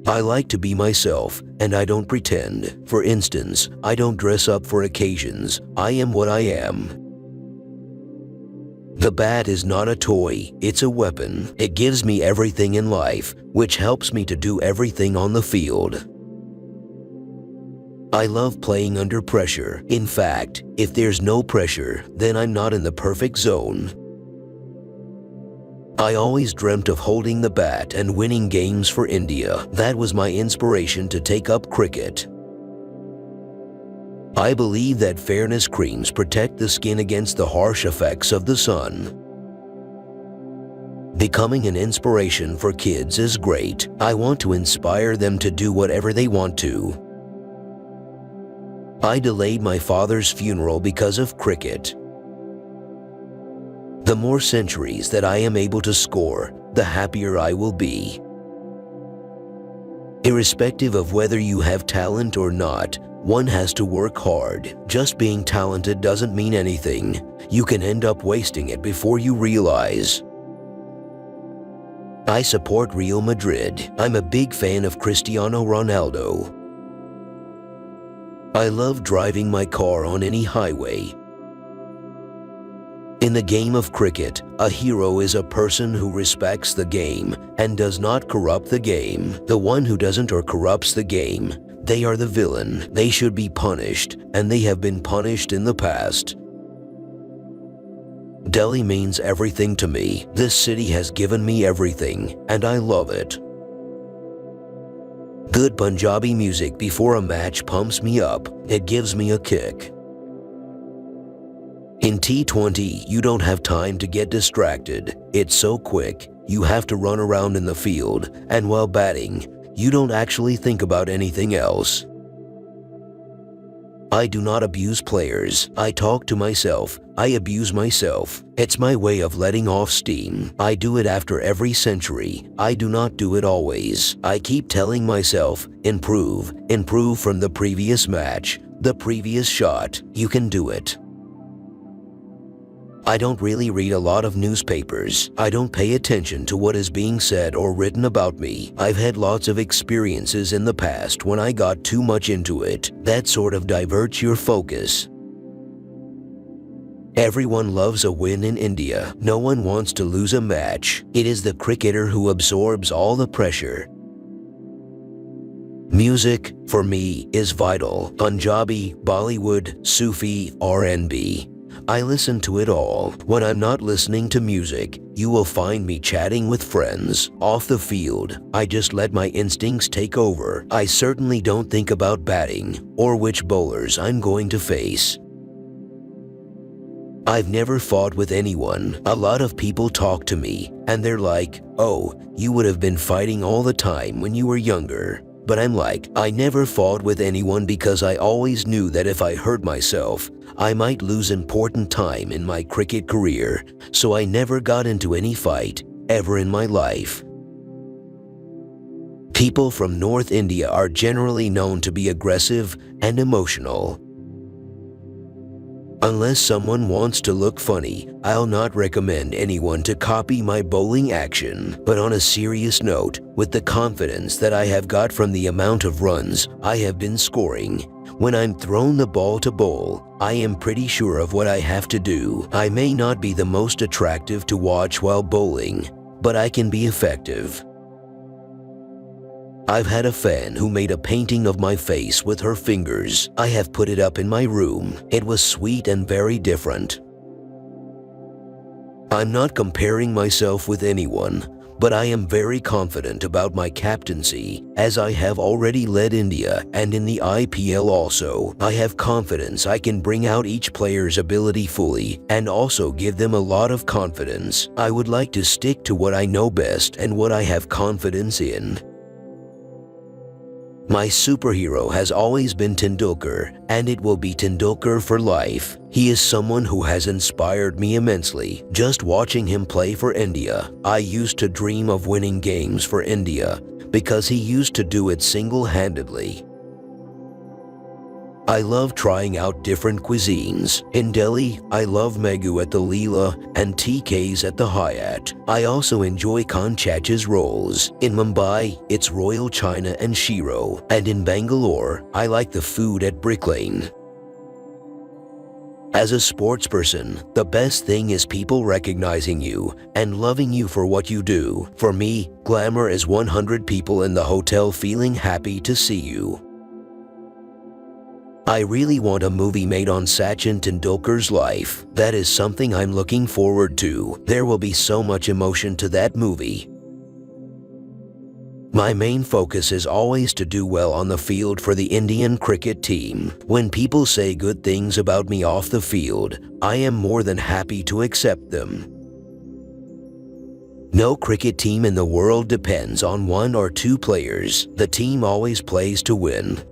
I like to be myself, and I don't pretend. For instance, I don't dress up for occasions. I am what I am. The bat is not a toy, it's a weapon. It gives me everything in life, which helps me to do everything on the field. I love playing under pressure. In fact, if there's no pressure, then I'm not in the perfect zone. I always dreamt of holding the bat and winning games for India. That was my inspiration to take up cricket. I believe that fairness creams protect the skin against the harsh effects of the sun. Becoming an inspiration for kids is great. I want to inspire them to do whatever they want to. I delayed my father's funeral because of cricket. The more centuries that I am able to score, the happier I will be. Irrespective of whether you have talent or not, one has to work hard. Just being talented doesn't mean anything. You can end up wasting it before you realize. I support Real Madrid. I'm a big fan of Cristiano Ronaldo. I love driving my car on any highway. In the game of cricket, a hero is a person who respects the game and does not corrupt the game. The one who doesn't or corrupts the game, they are the villain. They should be punished, and they have been punished in the past. Delhi means everything to me. This city has given me everything, and I love it. Good Punjabi music before a match pumps me up. It gives me a kick. In T20, you don't have time to get distracted. It's so quick, you have to run around in the field, and while batting, you don't actually think about anything else. I do not abuse players. I talk to myself. I abuse myself. It's my way of letting off steam. I do it after every century. I do not do it always. I keep telling myself, improve, improve from the previous match, the previous shot. You can do it. I don't really read a lot of newspapers. I don't pay attention to what is being said or written about me. I've had lots of experiences in the past when I got too much into it. That sort of diverts your focus. Everyone loves a win in India. No one wants to lose a match. It is the cricketer who absorbs all the pressure. Music, for me, is vital. Punjabi, Bollywood, Sufi, R&B. I listen to it all. When I'm not listening to music, you will find me chatting with friends. Off the field, I just let my instincts take over. I certainly don't think about batting or which bowlers I'm going to face. I've never fought with anyone. A lot of people talk to me and they're like, "Oh, you would have been fighting all the time when you were younger." But I'm like, I never fought with anyone because I always knew that if I hurt myself, I might lose important time in my cricket career, so I never got into any fight, ever in my life. People from North India are generally known to be aggressive and emotional. Unless someone wants to look funny, I'll not recommend anyone to copy my bowling action. But on a serious note, with the confidence that I have got from the amount of runs I have been scoring, when I'm thrown the ball to bowl, I am pretty sure of what I have to do. I may not be the most attractive to watch while bowling, but I can be effective. I've had a fan who made a painting of my face with her fingers. I have put it up in my room. It was sweet and very different. I'm not comparing myself with anyone, but I am very confident about my captaincy, as I have already led India, and in the IPL also. I have confidence I can bring out each player's ability fully and also give them a lot of confidence. I would like to stick to what I know best and what I have confidence in. My superhero has always been Tendulkar, and it will be Tendulkar for life. He is someone who has inspired me immensely. Just watching him play for India, I used to dream of winning games for India because he used to do it single-handedly. I love trying out different cuisines. In Delhi, I love Megu at the Leela and TK's at the Hyatt. I also enjoy Conchacha's rolls. In Mumbai, it's Royal China and Shiro. And in Bangalore, I like the food at Brick Lane. As a sportsperson, the best thing is people recognizing you and loving you for what you do. For me, glamour is 100 people in the hotel feeling happy to see you. I really want a movie made on Sachin Tendulkar's life. That is something I'm looking forward to. There will be so much emotion to that movie. My main focus is always to do well on the field for the Indian cricket team. When people say good things about me off the field, I am more than happy to accept them. No cricket team in the world depends on one or two players. The team always plays to win.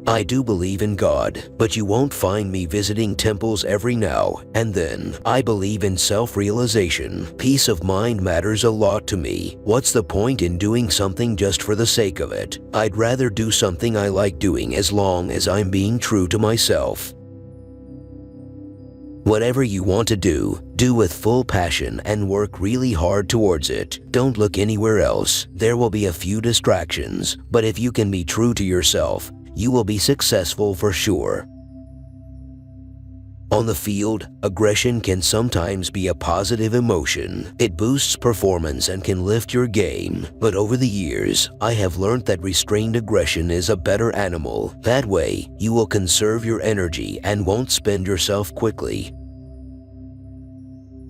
I do believe in God, but you won't find me visiting temples every now and then. I believe in self-realization. Peace of mind matters a lot to me. What's the point in doing something just for the sake of it? I'd rather do something I like doing as long as I'm being true to myself. Whatever you want to do with full passion and work really hard towards it. Don't look anywhere else. There will be a few distractions, but if you can be true to yourself, you will be successful for sure. On the field, aggression can sometimes be a positive emotion. It boosts performance and can lift your game. But over the years, I have learned that restrained aggression is a better animal. That way, you will conserve your energy and won't spend yourself quickly.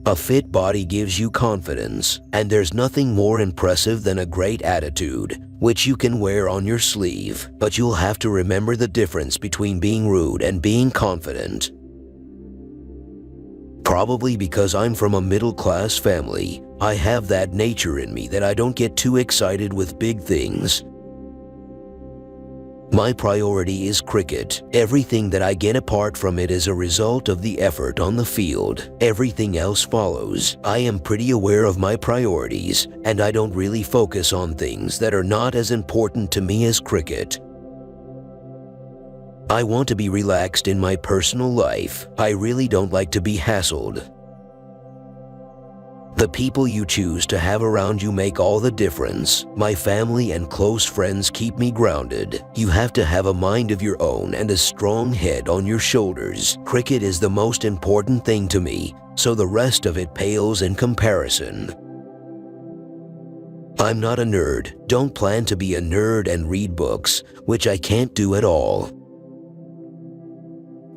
A fit body gives you confidence, and there's nothing more impressive than a great attitude, which you can wear on your sleeve. But you'll have to remember the difference between being rude and being confident. Probably because I'm from a middle-class family, I have that nature in me that I don't get too excited with big things. My priority is cricket. Everything that I get apart from it is a result of the effort on the field. Everything else follows. I am pretty aware of my priorities, and I don't really focus on things that are not as important to me as cricket. I want to be relaxed in my personal life. I really don't like to be hassled. The people you choose to have around you make all the difference. My family and close friends keep me grounded. You have to have a mind of your own and a strong head on your shoulders. Cricket is the most important thing to me, so the rest of it pales in comparison. I'm not a nerd. Don't plan to be a nerd and read books, which I can't do at all.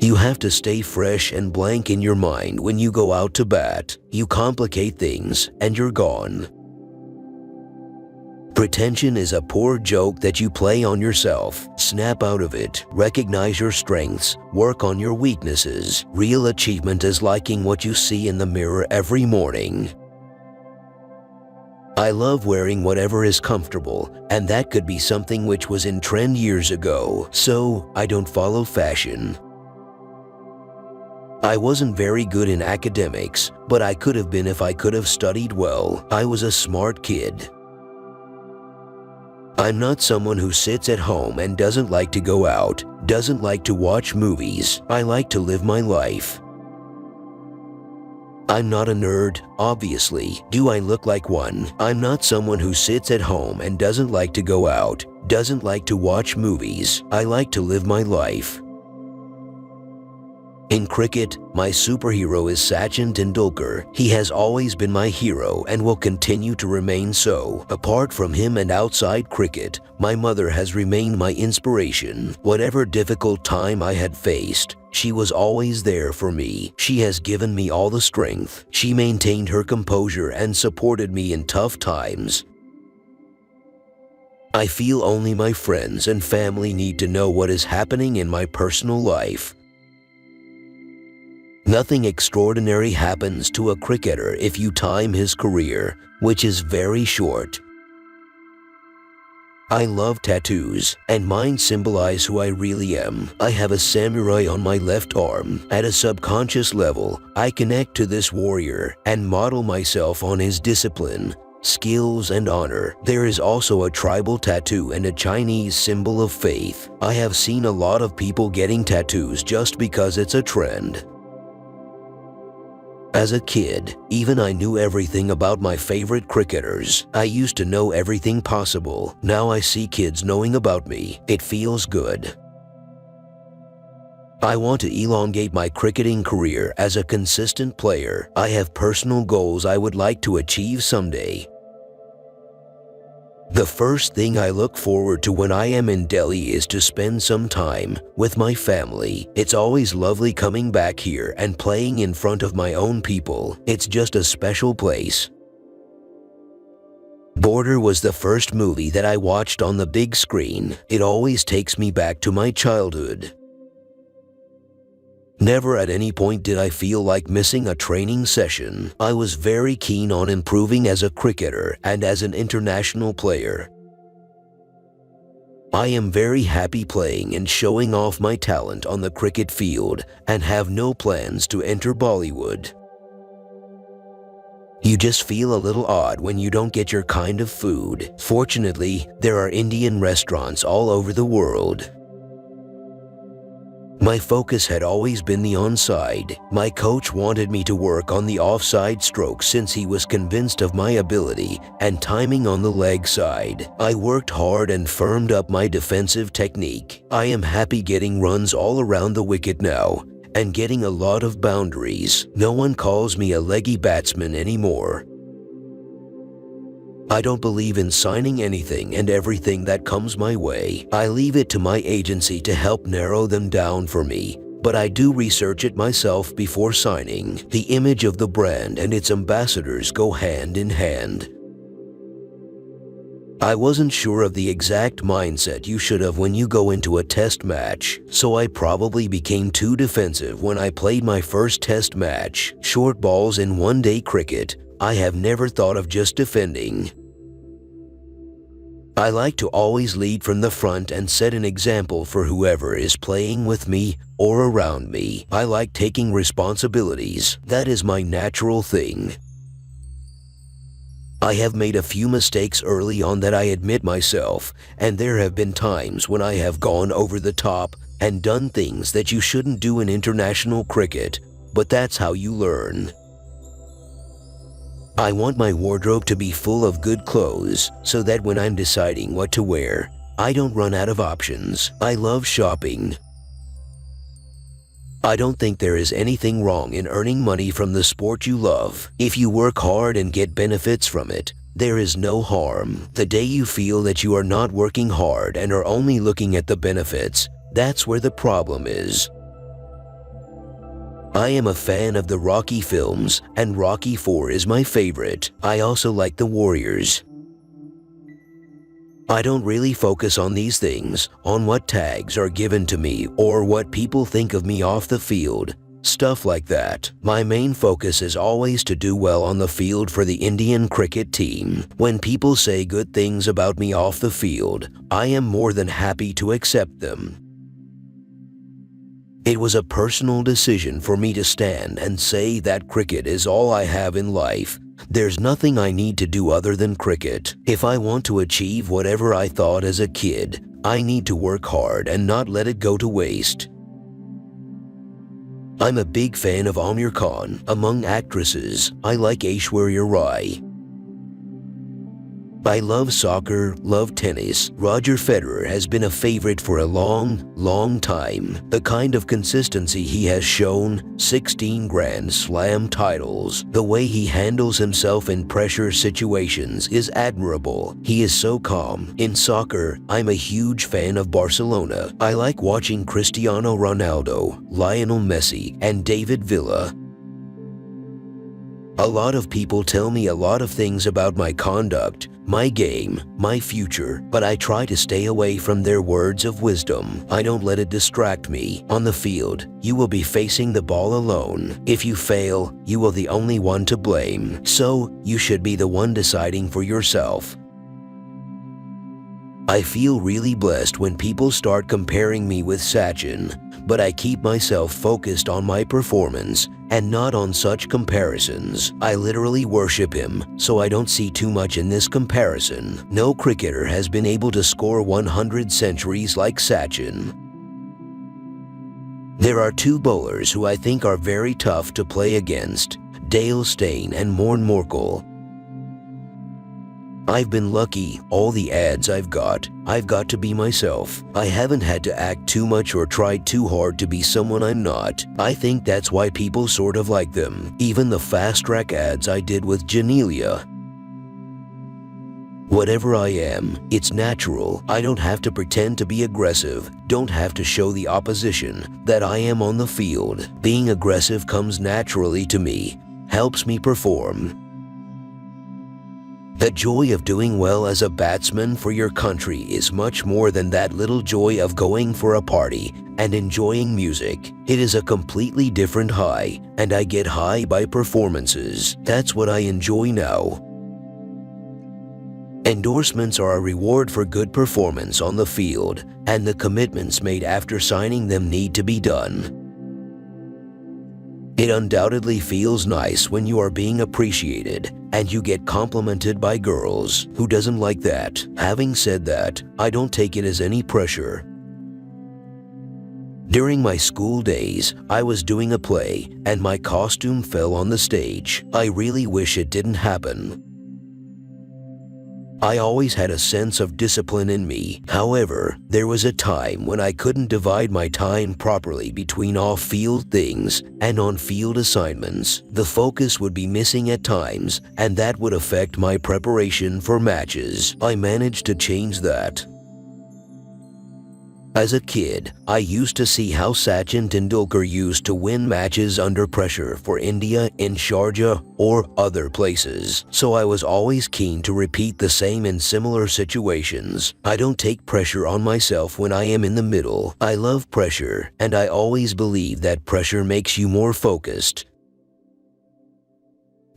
You have to stay fresh and blank in your mind when you go out to bat. You complicate things, and you're gone. Pretension is a poor joke that you play on yourself. Snap out of it. Recognize your strengths. Work on your weaknesses. Real achievement is liking what you see in the mirror every morning. I love wearing whatever is comfortable, and that could be something which was in trend years ago, so I don't follow fashion. I wasn't very good in academics, but I could have been if I could have studied well. I was a smart kid. I'm not someone who sits at home and doesn't like to go out, doesn't like to watch movies. I like to live my life. I'm not a nerd, obviously. Do I look like one? I'm not someone who sits at home and doesn't like to go out, doesn't like to watch movies. I like to live my life. In cricket, my superhero is Sachin Tendulkar. He has always been my hero and will continue to remain so. Apart from him and outside cricket, my mother has remained my inspiration. Whatever difficult time I had faced, she was always there for me. She has given me all the strength. She maintained her composure and supported me in tough times. I feel only my friends and family need to know what is happening in my personal life. Nothing extraordinary happens to a cricketer if you time his career, which is very short. I love tattoos, and mine symbolize who I really am. I have a samurai on my left arm. At a subconscious level, I connect to this warrior and model myself on his discipline, skills, and honor. There is also a tribal tattoo and a Chinese symbol of faith. I have seen a lot of people getting tattoos just because it's a trend. As a kid, even I knew everything about my favorite cricketers. I used to know everything possible. Now I see kids knowing about me. It feels good. I want to elongate my cricketing career as a consistent player. I have personal goals I would like to achieve someday. The first thing I look forward to when I am in Delhi is to spend some time with my family. It's always lovely coming back here and playing in front of my own people. It's just a special place. Border was the first movie that I watched on the big screen. It always takes me back to my childhood. Never at any point did I feel like missing a training session. I was very keen on improving as a cricketer and as an international player. I am very happy playing and showing off my talent on the cricket field and have no plans to enter Bollywood. You just feel a little odd when you don't get your kind of food. Fortunately, there are Indian restaurants all over the world. My focus had always been the onside. My coach wanted me to work on the offside stroke since he was convinced of my ability and timing on the leg side. I worked hard and firmed up my defensive technique. I am happy getting runs all around the wicket now and getting a lot of boundaries. No one calls me a leggy batsman anymore. I don't believe in signing anything and everything that comes my way. I leave it to my agency to help narrow them down for me, but I do research it myself before signing. The image of the brand and its ambassadors go hand in hand. I wasn't sure of the exact mindset you should have when you go into a test match, so I probably became too defensive when I played my first test match. Short balls in one-day cricket, I have never thought of just defending. I like to always lead from the front and set an example for whoever is playing with me or around me. I like taking responsibilities. That is my natural thing. I have made a few mistakes early on that I admit myself, and there have been times when I have gone over the top and done things that you shouldn't do in international cricket, but that's how you learn. I want my wardrobe to be full of good clothes so that when I'm deciding what to wear, I don't run out of options. I love shopping. I don't think there is anything wrong in earning money from the sport you love. If you work hard and get benefits from it, there is no harm. The day you feel that you are not working hard and are only looking at the benefits, that's where the problem is. I am a fan of the Rocky films, and Rocky 4 is my favorite. I also like the Warriors. I don't really focus on these things, on what tags are given to me or what people think of me off the field. Stuff like that. My main focus is always to do well on the field for the Indian cricket team. When people say good things about me off the field, I am more than happy to accept them. It was a personal decision for me to stand and say that cricket is all I have in life. There's nothing I need to do other than cricket. If I want to achieve whatever I thought as a kid, I need to work hard and not let it go to waste. I'm a big fan of Aamir Khan. Among actresses, I like Aishwarya Rai. I love soccer, love tennis. Roger Federer has been a favorite for a long time. The kind of consistency he has shown, 16 Grand Slam titles. The way he handles himself in pressure situations is admirable. He is so calm. In soccer, I'm a huge fan of Barcelona. I like watching Cristiano Ronaldo, Lionel Messi, and David Villa. A lot of people tell me a lot of things about my conduct, my game, my future, but I try to stay away from their words of wisdom. I don't let it distract me. On the field, you will be facing the ball alone. If you fail, you are the only one to blame. So, you should be the one deciding for yourself. I feel really blessed when people start comparing me with Sachin, but I keep myself focused on my performance and not on such comparisons. I literally worship him, so I don't see too much in this comparison. No cricketer has been able to score 100 centuries like Sachin. There are two bowlers who I think are very tough to play against, Dale Steyn and Morne Morkel. I've been lucky. All the ads I've got to be myself. I haven't had to act too much or tried too hard to be someone I'm not. I think that's why people sort of like them. Even the fast track ads I did with Janelia. Whatever I am, it's natural. I don't have to pretend to be aggressive, don't have to show the opposition that I am on the field. Being aggressive comes naturally to me, helps me perform. The joy of doing well as a batsman for your country is much more than that little joy of going for a party and enjoying music. It is a completely different high, and I get high by performances. That's what I enjoy now. Endorsements are a reward for good performance on the field, and the commitments made after signing them need to be done. It undoubtedly feels nice when you are being appreciated and you get complimented by girls. Who doesn't like that? Having said that, I don't take it as any pressure. During my school days, I was doing a play and my costume fell on the stage. I really wish it didn't happen. I always had a sense of discipline in me. However, there was a time when I couldn't divide my time properly between off-field things and on-field assignments. The focus would be missing at times, and that would affect my preparation for matches. I managed to change that. As a kid, I used to see how Sachin Tendulkar used to win matches under pressure for India in Sharjah or other places, so I was always keen to repeat the same in similar situations. I don't take pressure on myself when I am in the middle. I love pressure, and I always believe that pressure makes you more focused.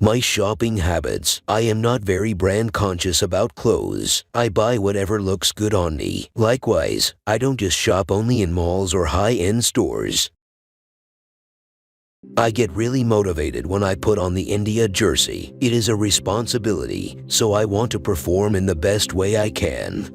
My shopping habits. I am not very brand conscious about clothes. I buy whatever looks good on me. Likewise, I don't just shop only in malls or high-end stores. I get really motivated when I put on the India jersey. It is a responsibility, so I want to perform in the best way I can.